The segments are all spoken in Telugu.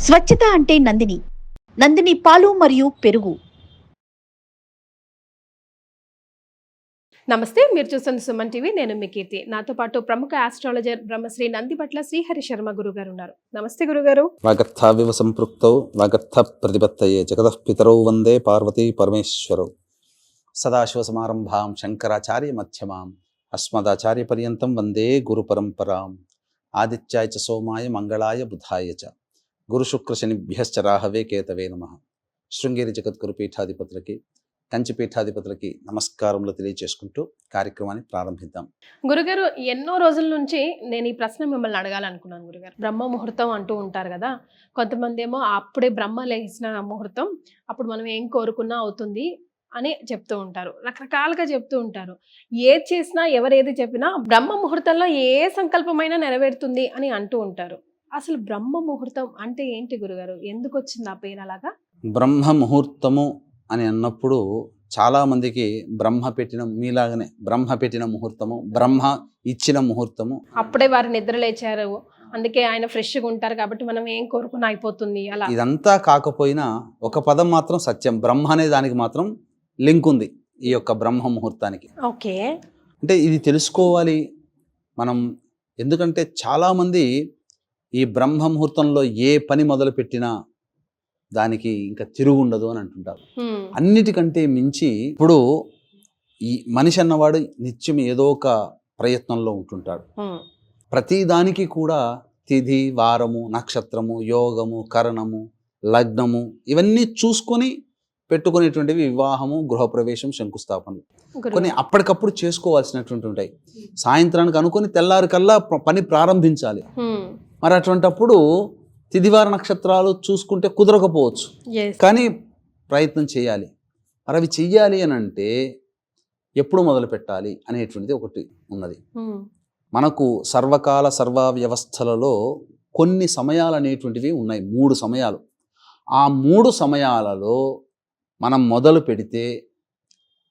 స్వచ్ఛత అంటే నందిని పాలు మరియు పెరుగు. నమస్తే, మీరు చూస్తున్న సుమన్ టీవీ. నేను మీ కీర్తి. నాతో పాటు ప్రముఖ ఆస్ట్రాలజర్ బ్రహ్మశ్రీ నందిపట్ల శ్రీహరి శర్మ గురుగారు ఉన్నారు. నమస్తే గురుగారు. వాగర్థావివ సంపృక్తౌ వాగర్థ ప్రతిపత్తయే జగతః పితరౌ వందే పార్వతీ పరమేశ్వరౌ. సదాశివ సమారంభాం శంకరాచార్య మధ్యమాం అస్మదాచార్య పర్యంతం వందే గురు పరంపరాం. ఆదిత్యాయ చ సోమాయ మంగళాయ బుధాయ చ గురు శుక్ర శనిభ్యశ్చ రాహవే కేతవే నమః. శృంగేరి జగద్గురు పీఠాధిపతులకి, కంచి పీఠాధిపతులకి నమస్కారములు తెలియజేసుకుంటూ కార్యక్రమాన్ని ప్రారంభిద్దాం. గురుగారు, ఎన్నో రోజుల నుంచి నేను ఈ ప్రశ్న మిమ్మల్ని అడగాలనుకున్నాను గురుగారు. బ్రహ్మ ముహూర్తం అంటూ ఉంటారు కదా, కొంతమంది ఏమో అప్పుడే బ్రహ్మ లేచిన ముహూర్తం, అప్పుడు మనం ఏం కోరుకున్నా అవుతుంది అని చెప్తూ ఉంటారు. రకరకాలుగా చెప్తూ ఉంటారు. ఏది చేసినా, ఎవరేది చెప్పినా బ్రహ్మ ముహూర్తంలో ఏ సంకల్పమైనా నెరవేరుతుంది అని అంటూ ఉంటారు. అసలు బ్రహ్మ ముహూర్తం అంటే ఏంటి గురుగారు? ఎందుకు వచ్చింది ఆ పేరు అలాగా? బ్రహ్మ ముహూర్తము అని అన్నప్పుడు చాలామందికి మీలాగనే బ్రహ్మ పెట్టిన ముహూర్తము, బ్రహ్మ ఇచ్చిన ముహూర్తము, అప్పుడే వారు నిద్ర లేచారు, అందుకే ఆయన ఫ్రెష్గా ఉంటారు కాబట్టి మనం ఏం కోరుకున్నా అయిపోతుంది అలా. ఇదంతా కాకపోయినా ఒక పదం మాత్రం సత్యం. బ్రహ్మ అనే దానికి మాత్రం లింక్ ఉంది ఈ యొక్క బ్రహ్మ ముహూర్తానికి. ఓకే, అంటే ఇది తెలుసుకోవాలి మనం. ఎందుకంటే చాలామంది ఈ బ్రహ్మ ముహూర్తంలో ఏ పని మొదలు పెట్టినా దానికి ఇంకా తిరుగుండదు అని అంటుంటారు. అన్నిటికంటే మించి ఇప్పుడు ఈ మనిషి అన్నవాడు నిత్యం ఏదో ఒక ప్రయత్నంలో ఉంటుంటాడు. ప్రతి దానికి కూడా తిథి, వారము, నక్షత్రము, యోగము, కరణము, లగ్నము ఇవన్నీ చూసుకొని పెట్టుకునేటువంటివి వివాహము, గృహప్రవేశం, శంకుస్థాపనలు. కొన్ని అప్పటికప్పుడు చేసుకోవాల్సినటువంటి ఉంటాయి. సాయంత్రానికి అనుకొని తెల్లారికల్లా పని ప్రారంభించాలి. మరి అటువంటప్పుడు తిథివార నక్షత్రాలు చూసుకుంటే కుదరకపోవచ్చు, కానీ ప్రయత్నం చేయాలి. మరి అవి చెయ్యాలి అని అంటే ఎప్పుడు మొదలు పెట్టాలి అనేటువంటిది ఒకటి ఉన్నది. మనకు సర్వకాల సర్వ వ్యవస్థలలో కొన్ని సమయాలు అనేటువంటివి ఉన్నాయి. 3 సమయాలు. ఆ 3 సమయాలలో మనం మొదలు పెడితే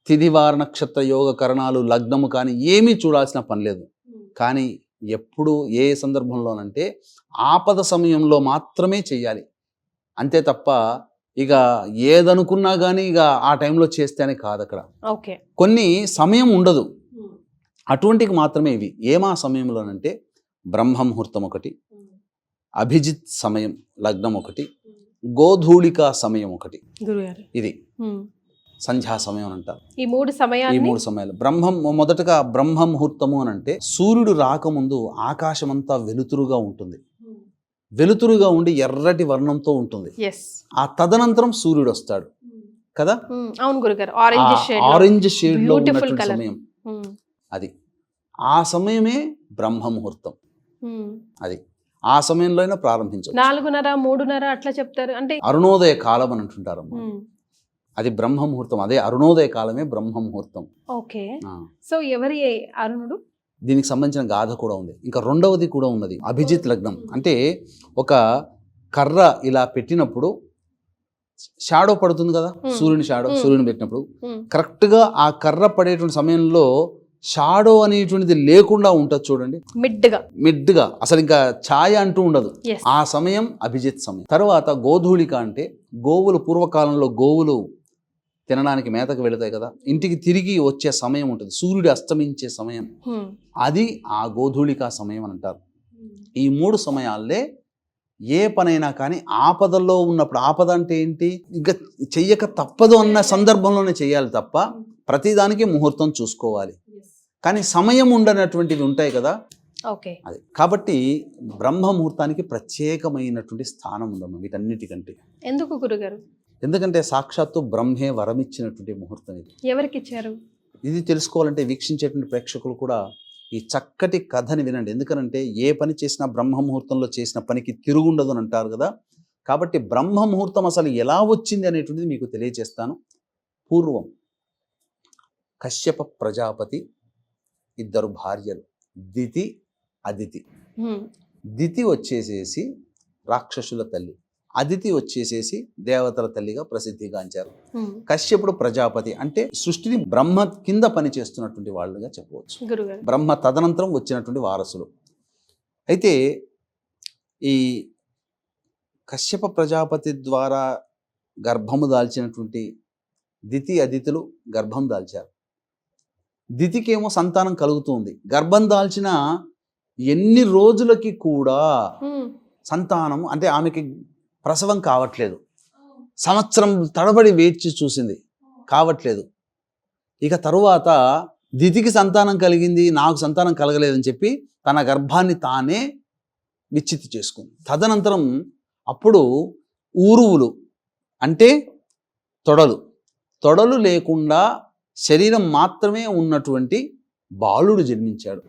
తిథివార నక్షత్ర యోగ కరణాలు, లగ్నము కానీ ఏమీ చూడాల్సిన పని లేదు. కానీ ఎప్పుడు ఏ సందర్భంలోనంటే ఆపద సమయంలో మాత్రమే చెయ్యాలి. అంతే తప్ప ఇక ఏదనుకున్నా కానీ ఇక ఆ టైంలో చేస్తేనే కాదు. అక్కడ కొన్ని సమయం ఉండదు, అటువంటికి మాత్రమే ఇవి. ఏమా సమయంలోనంటే బ్రహ్మ ముహూర్తం ఒకటి, అభిజిత్ సమయం లగ్నం ఒకటి, గోధూళికా సమయం ఒకటి, ఇది సంధ్యా సమయం అంటారు. ఈ 3 సమయాలు మొదటగా బ్రహ్మ ముహూర్తము అని అంటే సూర్యుడు రాకముందు ఆకాశం అంతా వెలుతురుగా ఉంటుంది. వెలుతురుగా ఉండి ఎర్రటి వర్ణంతో ఉంటుంది. ఆ తదనంతరం సూర్యుడు వస్తాడు కదా. అవును గురుగారు, ఆరెంజ్ షేడ్ లో ఉన్నటువంటి సమయం అది. ఆ సమయమే బ్రహ్మ ముహూర్తం. అది ఆ సమయంలో అయినా ప్రారంభించవచ్చు. 4:30, 3:30 అట్లా చెప్తారు. అంటే అరుణోదయ కాలం అని అంటుంటారు. అది బ్రహ్మ ముహూర్తం. అదే అరుణోదయ కాలమే బ్రహ్మ ముహూర్తం. ఓకే, సో ఎవరి అరుణుడు? దీనికి సంబంధించిన గాథ కూడా ఉంది. ఇంకా రెండవది కూడా ఉన్నది, అభిజిత్ లగ్నం. అంటే ఒక కర్ర ఇలా పెట్టినప్పుడు షాడో పడుతుంది కదా, సూర్యుని పెట్టినప్పుడు కరెక్ట్గా ఆ కర్ర పడేటువంటి సమయంలో షాడో అనేటువంటిది లేకుండా ఉంటుంది చూడండి, మిడ్గా అసలు ఇంకా ఛాయ అంటూ ఉండదు. ఆ సమయం అభిజిత్ సమయం. తర్వాత గోధూళిక అంటే గోవులు, పూర్వకాలంలో గోవులు తినడానికి మేతకు వెళతాయి కదా, ఇంటికి తిరిగి వచ్చే సమయం ఉంటుంది, సూర్యుడు అస్తమించే సమయం, అది ఆ గోధూళికా సమయం అని అంటారు. ఈ 3 సమయాల్లే ఏ పనైనా కానీ ఆపదల్లో ఉన్నప్పుడు, ఆపద అంటే ఏంటి, ఇంకా చెయ్యక తప్పదు అన్న సందర్భంలోనే చేయాలి తప్ప ప్రతిదానికి ముహూర్తం చూసుకోవాలి. కానీ సమయం ఉండనటువంటివి ఉంటాయి కదా, అది. కాబట్టి బ్రహ్మ ముహూర్తానికి ప్రత్యేకమైనటువంటి స్థానం ఉందమ్మా వీటన్నిటికంటే. ఎందుకు గురుగారు? ఎందుకంటే సాక్షాత్తు బ్రహ్మే వరమిచ్చినటువంటి ముహూర్తం ఇది. ఎవరికి ఇచ్చారు? ఇది తెలుసుకోవాలంటే వీక్షించేటువంటి ప్రేక్షకులు కూడా ఈ చక్కటి కథని వినండి. ఎందుకనంటే ఏ పని చేసినా బ్రహ్మ ముహూర్తంలో చేసిన పనికి తిరుగుండదు అని అంటారు కదా. కాబట్టి బ్రహ్మ ముహూర్తం అసలు ఎలా వచ్చింది అనేటువంటిది మీకు తెలియజేస్తాను. పూర్వం కశ్యప ప్రజాపతి 2 భార్యలు, దితి, అదితి. దితి వచ్చేసేసి రాక్షసుల తల్లి, అదితి వచ్చేసేసి దేవతల తల్లిగా ప్రసిద్ధిగాంచారు. కశ్యపుడు ప్రజాపతి అంటే సృష్టిని బ్రహ్మ కింద పనిచేస్తున్నటువంటి వాళ్ళుగా చెప్పవచ్చు. బ్రహ్మ తదనంతరం వచ్చినటువంటి వారసులు. అయితే ఈ కశ్యప ప్రజాపతి ద్వారా గర్భము దాల్చినటువంటి దితి అదితులు గర్భం దాల్చారు. దితికేమో సంతానం కలుగుతుంది. గర్భం దాల్చిన ఎన్ని రోజులకి కూడా సంతానం అంటే ఆమెకి ప్రసవం కావట్లేదు. సంవత్సరం తడబడి వేచి చూసింది, కావట్లేదు. ఇక తరువాత దితికి సంతానం కలిగింది, నాకు సంతానం కలగలేదని చెప్పి తన గర్భాన్ని తానే విచ్ఛిత్తి చేసుకుంది. తదనంతరం అప్పుడు ఊరువులు అంటే తొడలు లేకుండా శరీరం మాత్రమే ఉన్నటువంటి బాలుడు జన్మించాడు.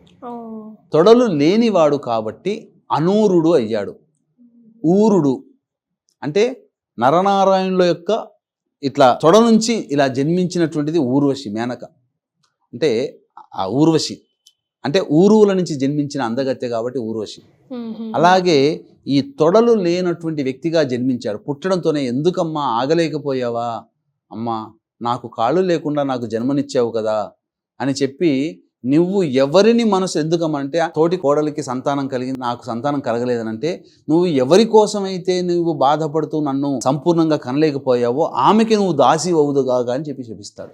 తొడలు లేనివాడు కాబట్టి అనూరుడు అయ్యాడు. ఊరుడు అంటే నరనారాయణుల యొక్క ఇట్లా తొడ నుంచి ఇలా జన్మించినటువంటిది ఊర్వశి, మేనక. అంటే ఆ ఊర్వశి అంటే ఊరువుల నుంచి జన్మించిన అందగత్తె కాబట్టి ఊర్వశి. అలాగే ఈ తొడలు లేనటువంటి వ్యక్తిగా జన్మించాడు. పుట్టడంతోనే ఎందుకమ్మా ఆగలేకపోయావా అమ్మా, నాకు కాళ్ళు లేకుండా నాకు జన్మనిచ్చావు కదా అని చెప్పి, నువ్వు ఎవరిని మనసు ఎందుకమ్మంటే తోటి కోడలికి సంతానం కలిగింది, నాకు సంతానం కలగలేదనంటే, నువ్వు ఎవరి కోసమైతే నువ్వు బాధపడుతూ నన్ను సంపూర్ణంగా కనలేకపోయావో ఆమెకి నువ్వు దాసి అవుదుగాగా అని చెప్పి శపిస్తాడు.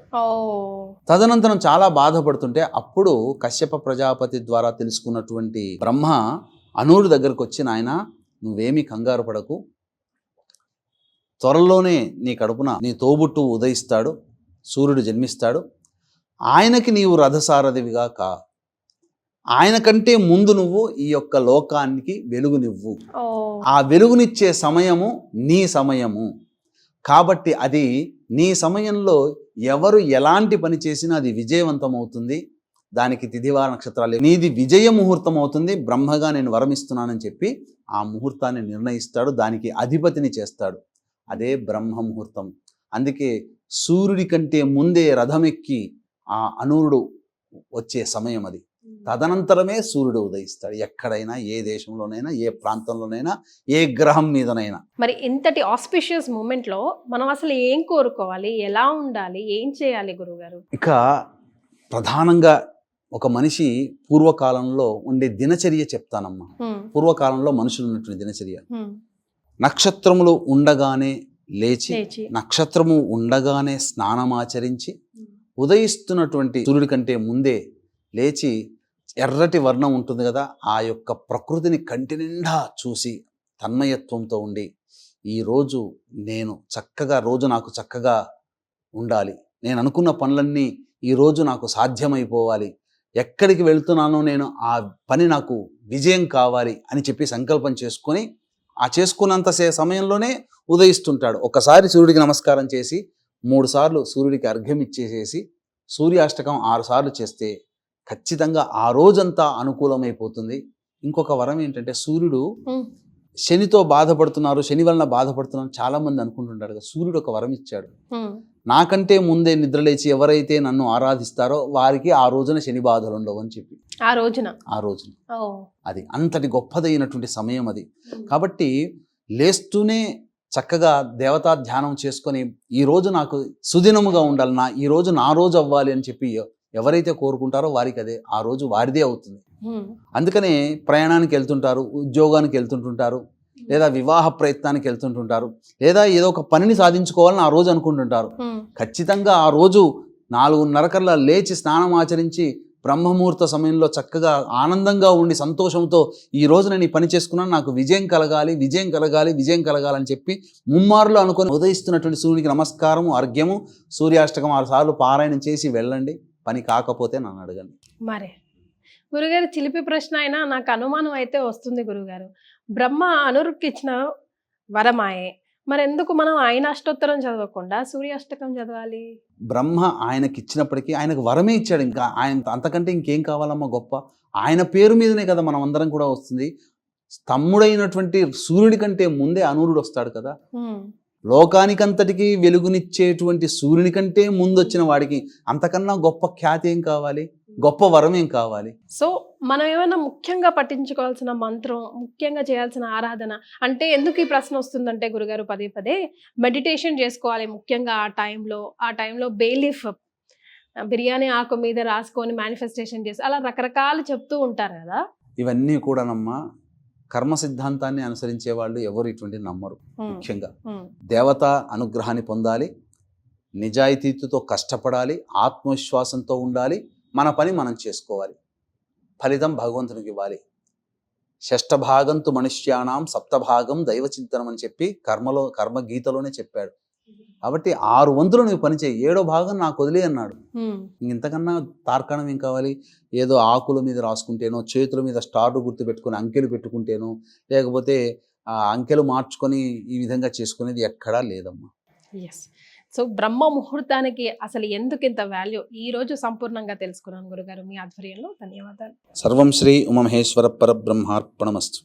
తదనంతరం చాలా బాధపడుతుంటే అప్పుడు కశ్యప ప్రజాపతి ద్వారా తెలుసుకున్నటువంటి బ్రహ్మ అనూరు దగ్గరకు వచ్చి, నాయన నువ్వేమీ కంగారు పడకు, త్వరలోనే నీ కడుపున నీ తోబుట్టు ఉదయిస్తాడు, సూర్యుడు జన్మిస్తాడు, ఆయనకి నీవు రథసారథివిగా కా, ఆయన కంటే ముందు నువ్వు ఈ యొక్క లోకానికి వెలుగునివ్వు. ఆ వెలుగునిచ్చే సమయము నీ సమయము కాబట్టి అది నీ సమయంలో ఎవరు ఎలాంటి పని చేసినా అది విజయవంతం అవుతుంది. దానికి తిథివార నక్షత్రాలు నీది విజయ ముహూర్తం అవుతుంది, బ్రహ్మగా నేను వరమిస్తున్నానని చెప్పి ఆ ముహూర్తాన్ని నిర్ణయిస్తాడు, దానికి అధిపతిని చేస్తాడు. అదే బ్రహ్మ ముహూర్తం. అందుకే సూర్యుడి కంటే ముందే రథమెక్కి ఆ అనూరుడు వచ్చే సమయం అది. తదనంతరమే సూర్యుడు ఉదయిస్తాడు. ఎక్కడైనా, ఏ దేశంలోనైనా, ఏ ప్రాంతంలోనైనా, ఏ గ్రహం మీదనైనా. మరి ఇంతటి ఆస్పిషియస్ మూమెంట్లో మనం అసలు ఏం కోరుకోవాలి, ఎలా ఉండాలి, ఏం చేయాలి గురుగారు? ఇక ప్రధానంగా ఒక మనిషి పూర్వకాలంలో ఉండే దినచర్య చెప్తానమ్మా. పూర్వకాలంలో మనుషులు ఉన్నటువంటి దినచర్య, నక్షత్రములు ఉండగానే లేచి నక్షత్రము ఉండగానే స్నానమాచరించి ఉదయిస్తున్నటువంటి సూర్యుడి కంటే ముందే లేచి ఎర్రటి వర్ణం ఉంటుంది కదా, ఆ యొక్క ప్రకృతిని కంటి నిండా చూసి తన్మయత్వంతో ఉండి, ఈరోజు నేను చక్కగా, రోజు నాకు చక్కగా ఉండాలి, నేను అనుకున్న పనులన్నీ ఈరోజు నాకు సాధ్యమైపోవాలి, ఎక్కడికి వెళ్తున్నానో నేను ఆ పని నాకు విజయం కావాలి అని చెప్పి సంకల్పం చేసుకొని ఆ చేసుకున్నంత సమయంలోనే ఉదయిస్తుంటాడు. ఒకసారి సూర్యుడికి నమస్కారం చేసి 3 సార్లు సూర్యుడికి అర్ఘ్యం ఇచ్చేసేసి సూర్యాష్టకం 6 సార్లు చేస్తే ఖచ్చితంగా ఆ రోజంతా అనుకూలమైపోతుంది. ఇంకొక వరం ఏంటంటే, సూర్యుడు శనితో బాధపడుతున్నారు, శని వలన బాధపడుతున్నారు చాలా మంది అనుకుంటుంటారు కదా, సూర్యుడు ఒక వరం ఇచ్చాడు. నాకంటే ముందే నిద్రలేచి ఎవరైతే నన్ను ఆరాధిస్తారో వారికి ఆ రోజున శని బాధలు ఉండవు అని చెప్పి, ఆ రోజున అది అంతటి గొప్పదైనటువంటి సమయం అది. కాబట్టి లేస్తూనే చక్కగా దేవతా ధ్యానం చేసుకొని ఈ రోజు నాకు సుదినముగా ఉండాలి, ఈ రోజు నా రోజు అవ్వాలి అని చెప్పి ఎవరైతే కోరుకుంటారో వారికి అదే ఆ రోజు వారిదే అవుతుంది. అందుకనే ప్రయాణానికి వెళ్తుంటారు, ఉద్యోగానికి వెళ్తుంటుంటారు, లేదా వివాహ ప్రయత్నానికి వెళ్తుంటుంటారు, లేదా ఏదో ఒక పనిని సాధించుకోవాలని ఆ రోజు అనుకుంటుంటారు. ఖచ్చితంగా ఆ రోజు 4:30 కల్లా లేచి స్నానం ఆచరించి బ్రహ్మముహూర్త సమయంలో చక్కగా ఆనందంగా ఉండి సంతోషంతో ఈ రోజు నేను ఈ పని చేసుకున్నాను, నాకు విజయం కలగాలి, విజయం కలగాలి, విజయం కలగాలని చెప్పి ముమ్మారులో అనుకొని ఉదయిస్తున్నటువంటి సూర్యునికి నమస్కారము, అర్ఘ్యము, సూర్యాష్టకం 6 సార్లు పారాయణం చేసి వెళ్ళండి. పని కాకపోతే నన్ను అడగండి. మరే గురుగారు, చిలిపి ప్రశ్న అయినా నాకు అనుమానం అయితే వస్తుంది గురుగారు. బ్రహ్మ అనురుకి ఇచ్చిన వరమాయే, మరి ఎందుకు మనం ఆయన అష్టోత్తరం చదవకుండా సూర్యాష్టకం చదవాలి? బ్రహ్మ ఆయనకి ఇచ్చినప్పటికీ ఆయనకు వరమే ఇచ్చాడు. ఇంకా ఆయన అంతకంటే ఇంకేం కావాలమ్మా గొప్ప? ఆయన పేరు మీదనే కదా మనం అందరం కూడా వస్తుంది. తమ్ముడైనటువంటి సూర్యుడి కంటే ముందే అనూరుడు వస్తాడు కదా. లోకానికంతటికి వెలుగునిచ్చేటువంటి సూర్యుని కంటే ముందు వచ్చిన వాడికి అంతకన్నా గొప్ప ఖ్యాతి ఏం కావాలి, గొప్ప వరం ఏం కావాలి? సో మనం ఏమైనా ముఖ్యంగా పఠించుకోవాల్సిన మంత్రం, ముఖ్యంగా చేయాల్సిన ఆరాధన అంటే, ఎందుకు ఈ ప్రశ్న వస్తుందంటే గురుగారు, పదే పదే మెడిటేషన్ చేసుకోవాలి ముఖ్యంగా ఆ టైంలో బేలీఫ్ బిర్యానీ ఆకు మీద రాసుకొని మేనిఫెస్టేషన్ చేసి అలా రకరకాలు చెప్తూ ఉంటారు కదా. ఇవన్నీ కూడానమ్మా కర్మ సిద్ధాంతాన్ని అనుసరించే వాళ్ళు ఎవరు ఇటువంటి నమ్మరు. ముఖ్యంగా ఉమ్, దేవతా అనుగ్రహాన్ని పొందాలి, నిజాయితీతో కష్టపడాలి, ఆత్మవిశ్వాసంతో ఉండాలి, మన పని మనం చేసుకోవాలి, ఫలితం భగవంతునికి ఇవ్వాలి. షష్ఠభాగంతు మనుష్యానాం సప్తభాగం దైవచింతనం అని చెప్పి కర్మగీతలోనే చెప్పాడు. కాబట్టి 6 వంతులు నువ్వు పని చేయి, 7వ భాగం నాకు వదిలే అన్నాడు. ఉమ్, ఇంతకన్నా తార్కాణం ఏం కావాలి? ఏదో ఆకుల మీద రాసుకుంటేనో, చేతుల మీద స్టార్లు గుర్తు పెట్టుకుని అంకెలు పెట్టుకుంటేనో, లేకపోతే ఆ అంకెలు మార్చుకొని ఈ విధంగా చేసుకునేది ఎక్కడా లేదమ్మా. ఎస్. సో బ్రహ్మ ముహూర్తానికి అసలు ఎందుకు ఇంత వాల్యూ ఈ రోజు సంపూర్ణంగా తెలుసుకున్నాను గురుగారు మీ ఆధ్వర్యంలో. ధన్యవాదాలు. సర్వం శ్రీ ఉమమహేశ్వర పరబ్రహ్మార్పణమస్తు.